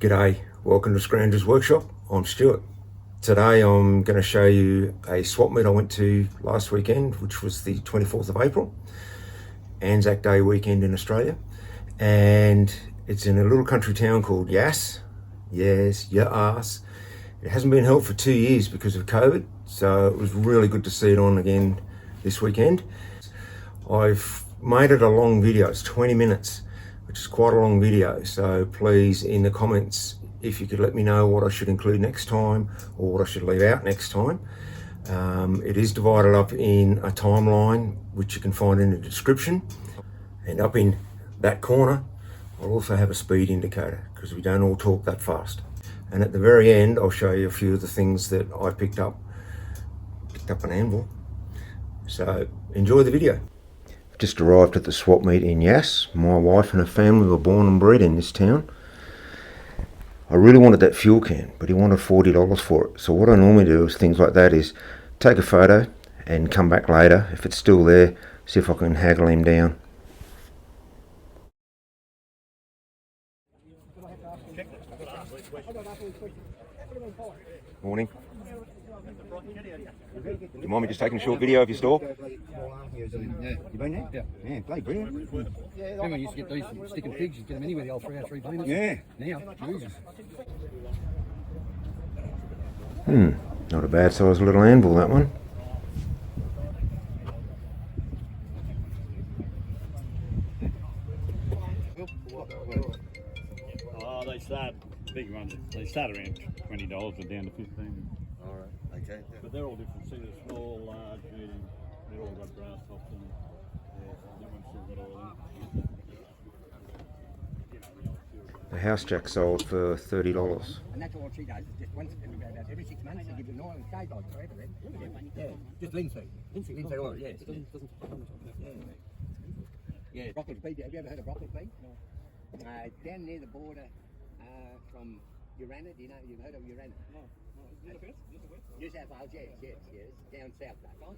G'day, welcome to Scrounger's Workshop. I'm Stuart. Today I'm going to show you a swap meet I went to last weekend, which was the 24th of April, ANZAC Day weekend in Australia. And it's in a little country town called Yass. Yes, Yass. It hasn't been held for 2 years because of COVID, so it was really good to see it on again this weekend. I've made it a long video, it's 20 minutes, which is quite a long video, so please in the comments if you could let me know what I should include next time or what I should leave out next time. It is divided up in a timeline which you can find in the description, and up in that corner I'll also have a speed indicator because we don't all talk that fast. And at the very end I'll show you a few of the things that I picked up an anvil. So enjoy the video. Just arrived at the swap meet in Yass. My wife and her family were born and bred in this town. I really wanted that fuel can, but he wanted $40 for it. So what I normally do is things like that is take a photo and come back later. If it's still there, see if I can haggle him down. Morning. Do you mind me just taking a short video of your store? Yeah, you been there? Yeah. Yeah, bloody brilliant. Remember when you used to get these from sticking pigs, you'd get them anywhere, the old 303 payments? Yeah. Now, Jesus. Not a bad sized little anvil, that one. Oh, they start, big ones, they start around $20 but down to 15. Alright, okay. But they're all different, see they're small, large, medium, they've all got brass tops in them. Yeah, that one's still got all in. The house jack sold for $30. And that's all she does, is just once every 6 months they give you an oil and shave on forever then. Yeah, just linseed. Linseed oil, yes. Yeah, Brockles Beach, have you ever heard of Brockles Beach? No. Down near the border from Urana, do you know, you've heard of Urana? No. New South Wales, yes. Down south though.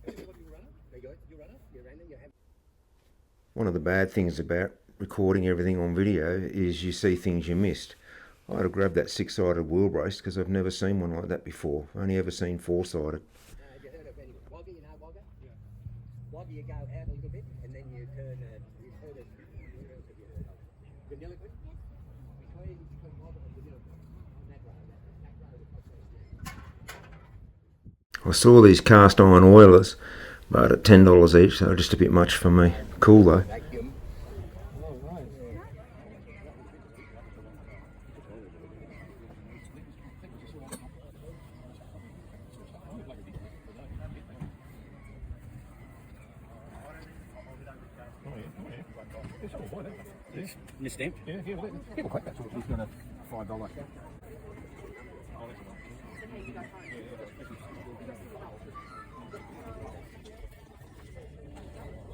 Very good. Urana, you have. One of the bad things about recording everything on video is you see things you missed. I had to grab that 6-sided wheel brace because I've never seen one like that before. I've only ever seen 4-sided. Have you heard of any Wagga, you know Wagga? Yeah. Wagga, you go out a little bit and then you turn, you've heard of, where else have you heard of? Vanilliquid? Between Wagga and Vanilliquid. On that road across there. I saw these cast iron oilers, but at $10 each, so just a bit much for me. Cool though. Vacuum. Miss Stamp? Yeah. People quite that sort of. He's got a $5.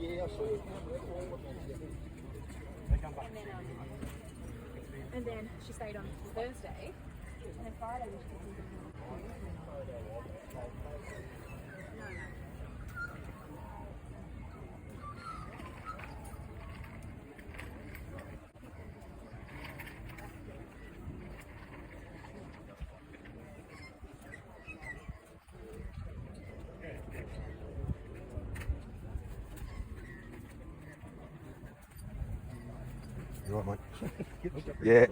Yeah, I saw it. And then she stayed on Thursday, and then Friday we took her You right, mate? Yeah.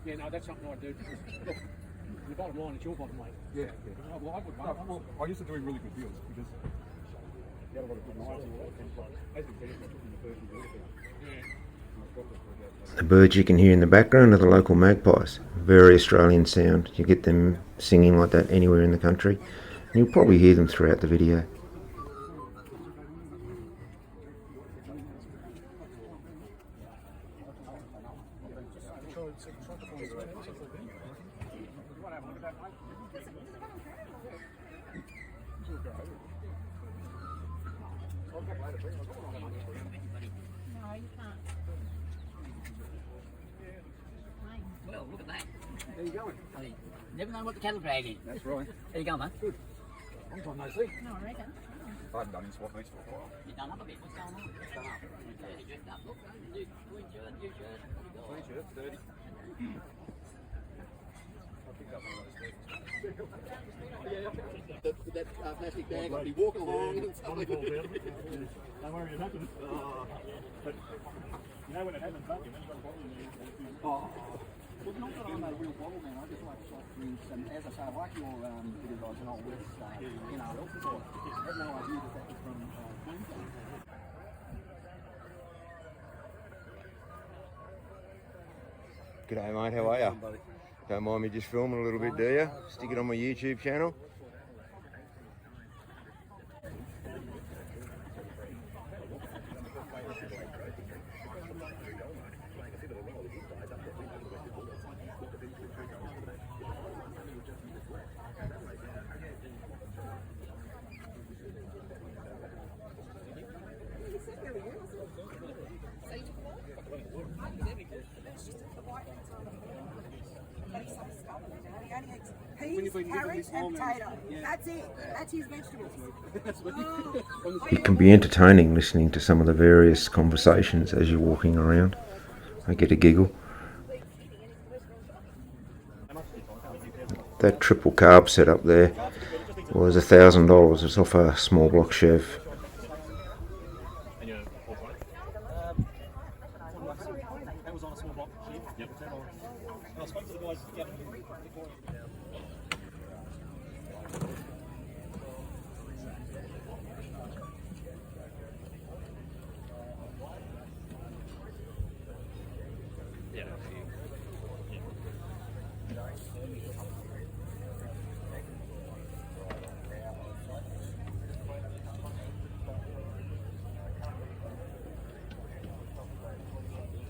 Yeah, no, that's something I do. Look, the bottom line, it's your bottom line. Yeah. Well, I would, I used to doing really good deals because you had a lot of good nights. As you said, in the first year, The birds you can hear in the background are the local magpies. Very Australian sound. You get them singing like that anywhere in the country. And you'll probably hear them throughout the video. No, you can't. Well, look at that. There you going. Hey, never know what the cattle drag in. That's right. There you go, mate. Long time no see. No, I reckon. I haven't done in swap meets for a while. You done up a bit. What's going on? What's going on? You dressed up. Look, new shirt, new shirt. Clean shirt, 30. I picked up one of those With that plastic bag, I'll be walking along and stuff. Don't worry, it happens. But you know when it happens, don't you? When you've got a bottle in there, Oh. Well, not that I'm a real bottle man, I just like soft drinks, and as I say, I like your video guys and all this stuff, you know, I had no idea that that was from Queensland. G'day mate, how are you? Don't mind me just filming a little bit, do you? Stick it on my YouTube channel. Peas, carrots, and potato. That's it. That's his vegetables. It can be entertaining listening to some of the various conversations as you're walking around. I get a giggle. That triple carb setup there was $1,000. It's off a small block chef. that was on a small block. Yep. And I spoke to the guys. Yep.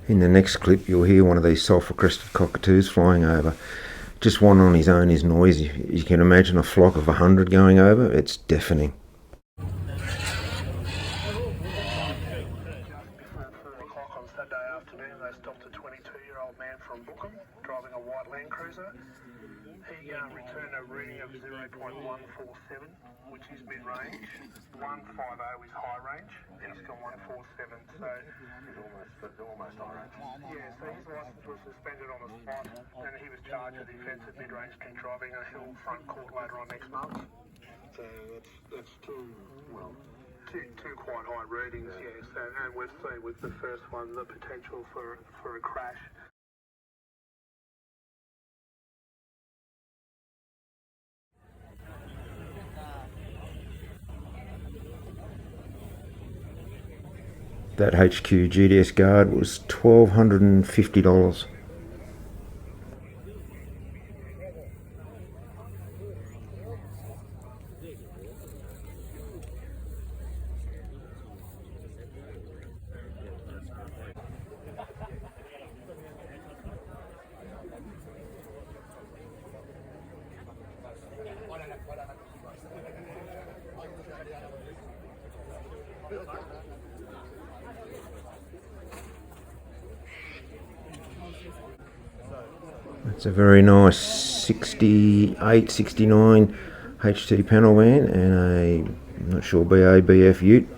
In the next clip you'll hear one of these sulphur-crested cockatoos flying over. Just one on his own is noisy. You can imagine a flock of 100 going over. It's deafening. On Saturday afternoon, they stopped a 22-year-old man from Bookham driving a white Land Cruiser. He returned a reading of 0.147, which is mid-range. 150 is high range, and he's got 147, so he's almost high range. Yeah, so his licence was suspended on the spot, and he was charged with the offence of mid-range drink driving at a Hill Front Court later on next month. So that's two quite high readings, yes, and we've seen with the first one the potential for a crash. That HQ GDS guard was $1,250. It's a very nice 68, 69 HT panel van and a, I'm not sure, BF ute.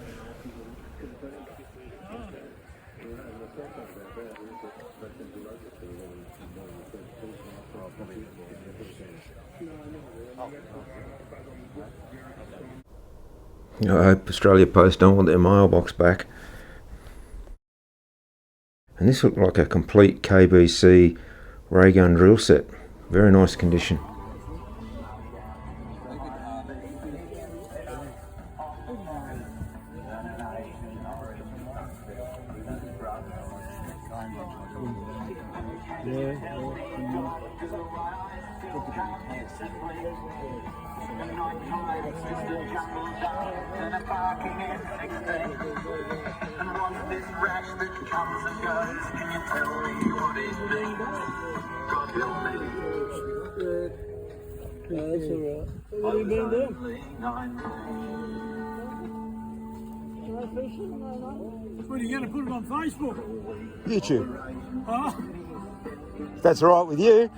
I hope Australia Post don't want their mailbox back. And this looked like a complete KBC ray gun drill set. Very nice condition. When are you going to put it on Facebook? YouTube. If that's all right with you.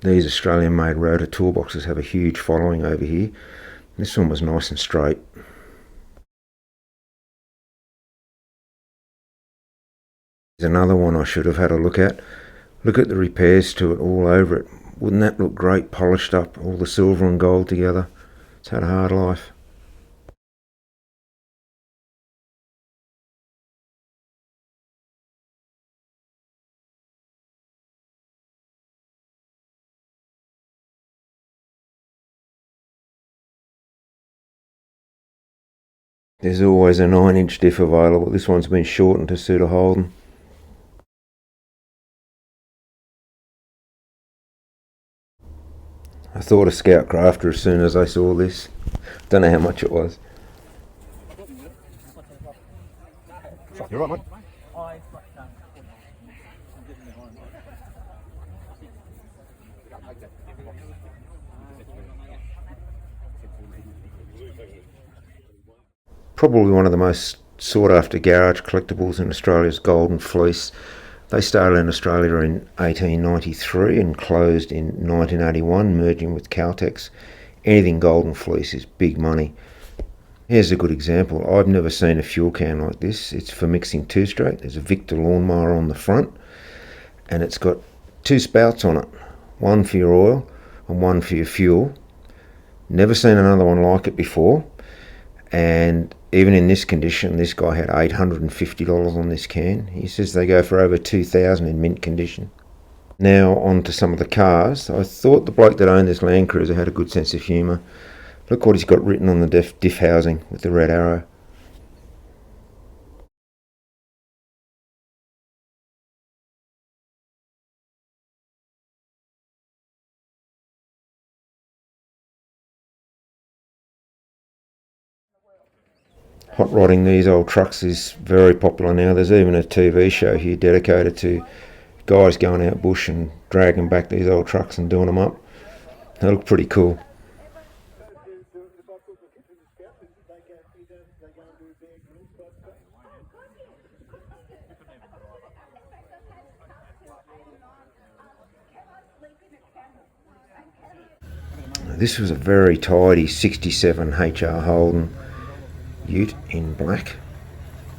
These Australian-made rotor toolboxes have a huge following over here. This one was nice and straight. There's another one I should have had a look at. Look at the repairs to it all over it. Wouldn't that look great, polished up, all the silver and gold together? It's had a hard life. There's always a 9-inch diff available. This one's been shortened to suit a Holden. I thought of Scout Crafter as soon as I saw this. Don't know how much it was. You're right, mate. Probably one of the most sought after garage collectibles in Australia's Golden Fleece. They started in Australia in 1893 and closed in 1981, merging with Caltex. Anything Golden Fleece is big money. Here's a good example. I've never seen a fuel can like this. It's for mixing two-stroke. There's a Victor lawnmower on the front and it's got two spouts on it. One for your oil and one for your fuel. Never seen another one like it before. And even in this condition, this guy had $850 on this can. He says they go for over $2,000 in mint condition. Now on to some of the cars. I thought the bloke that owned this Land Cruiser had a good sense of humour. Look what he's got written on the diff housing with the red arrow. Hot rodding these old trucks is very popular now. There's even a TV show here dedicated to guys going out bush and dragging back these old trucks and doing them up. They look pretty cool. This was a very tidy 67 HR Holden Ute in black.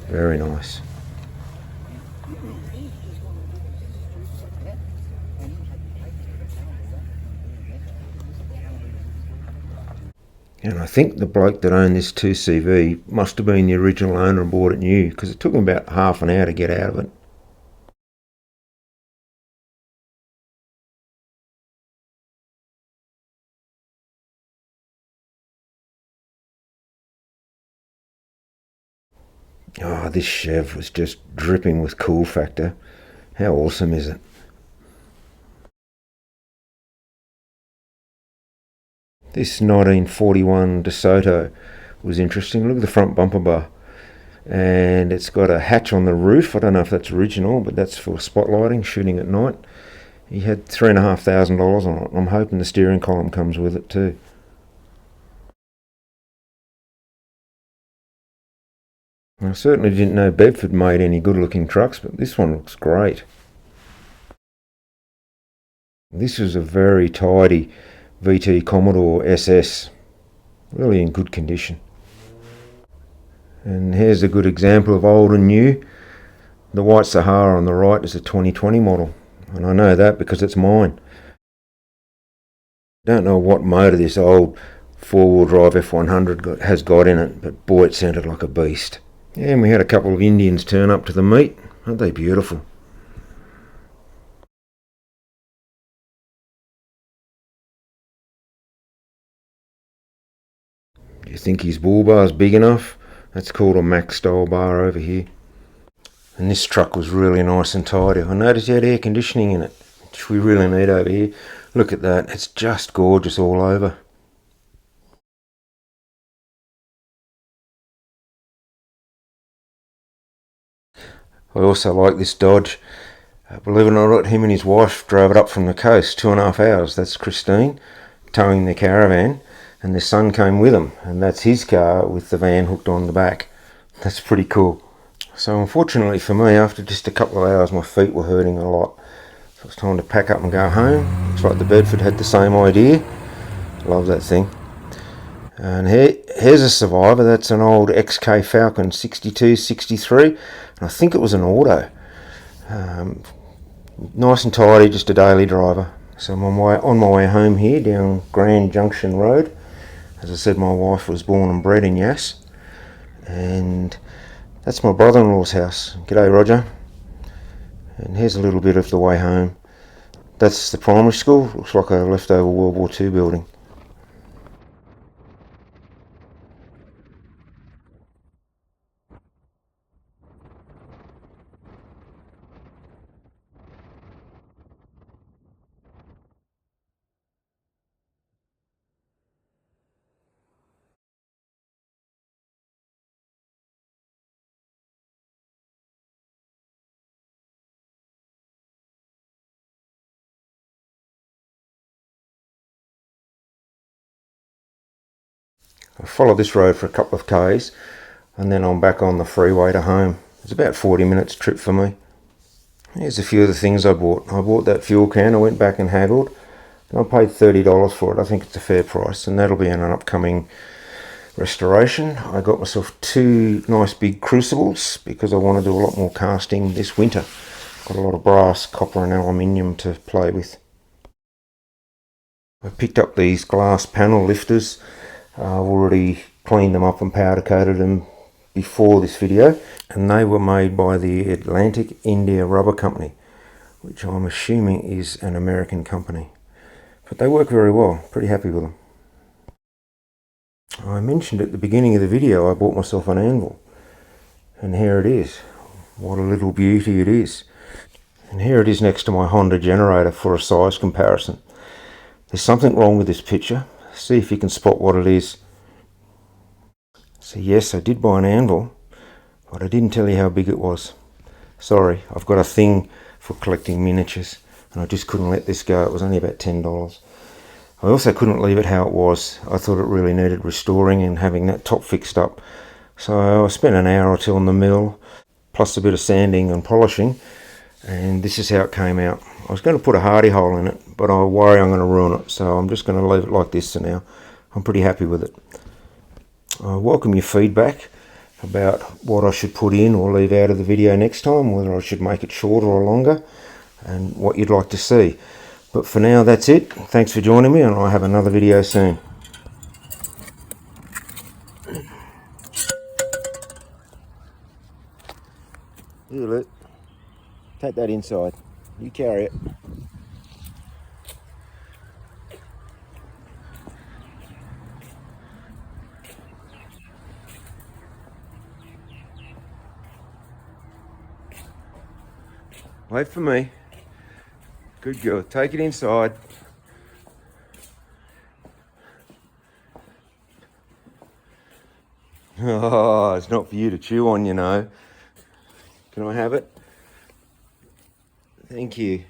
Very nice. And I think the bloke that owned this 2CV must have been the original owner and bought it new, because it took him about half an hour to get out of it. Oh, this Chev was just dripping with cool factor. How awesome is it? This 1941 DeSoto was interesting. Look at the front bumper bar. And it's got a hatch on the roof. I don't know if that's original, but that's for spotlighting, shooting at night. He had $3,500 on it. I'm hoping the steering column comes with it too. I certainly didn't know Bedford made any good looking trucks, but this one looks great. This is a very tidy VT Commodore SS, really in good condition. And here's a good example of old and new. The White Sahara on the right is a 2020 model, and I know that because it's mine. Don't know what motor this old four-wheel drive F100 has got in it, but boy, it sounded like a beast. Yeah, and we had a couple of Indians turn up to the meet. Aren't they beautiful? Do you think his bull bar's big enough? That's called a Max style bar over here. And this truck was really nice and tidy. I noticed it had air conditioning in it, which we really need over here. Look at that, it's just gorgeous all over. I also like this Dodge. Believe it or not, him and his wife drove it up from the coast, 2.5 hours. That's Christine towing the caravan, and their son came with them, and that's his car with the van hooked on the back. That's pretty cool. So unfortunately for me, after just a couple of hours, my feet were hurting a lot. So it's time to pack up and go home. Looks like the Bedford had the same idea. Love that thing. And here's a survivor. That's an old XK Falcon 62, 63, and I think it was an auto. Nice and tidy, just a daily driver. So I'm on my way home here down Grand Junction Road. As I said, my wife was born and bred in Yass, and that's my brother-in-law's house. G'day, Roger. And here's a little bit of the way home. That's the primary school. Looks like a leftover World War II building. I followed this road for a couple of k's, and then I'm back on the freeway to home. It's about 40 minutes trip for me. Here's a few of the things I bought. I bought that fuel can. I went back and haggled, and I paid $30 for it. I think it's a fair price, and that'll be in an upcoming restoration. I got myself 2 nice big crucibles because I want to do a lot more casting this winter. Got a lot of brass, copper and aluminium to play with. I picked up these glass panel lifters. I've already cleaned them up and powder coated them before this video, and they were made by the Atlantic India Rubber Company, which I'm assuming is an American company. But they work very well, pretty happy with them. I mentioned at the beginning of the video I bought myself an anvil, and here it is. What a little beauty it is. And here it is next to my Honda generator for a size comparison. There's something wrong with this picture. See if you can spot what it is. So yes, I did buy an anvil, but I didn't tell you how big it was. Sorry, I've got a thing for collecting miniatures, and I just couldn't let this go. It was only about $10. I also couldn't leave it how it was. I thought it really needed restoring and having that top fixed up. So I spent an hour or two on the mill, plus a bit of sanding and polishing, and this is how it came out. I was going to put a hardy hole in it, but I worry I'm going to ruin it, so I'm just going to leave it like this for now. I'm pretty happy with it. I welcome your feedback about what I should put in or leave out of the video next time, whether I should make it shorter or longer, and what you'd like to see. But for now, that's it. Thanks for joining me, and I'll have another video soon. Here, look. Take that inside. You carry it. Wait for me. Good girl. Take it inside. Oh, it's not for you to chew on, you know. Can I have it? Thank you.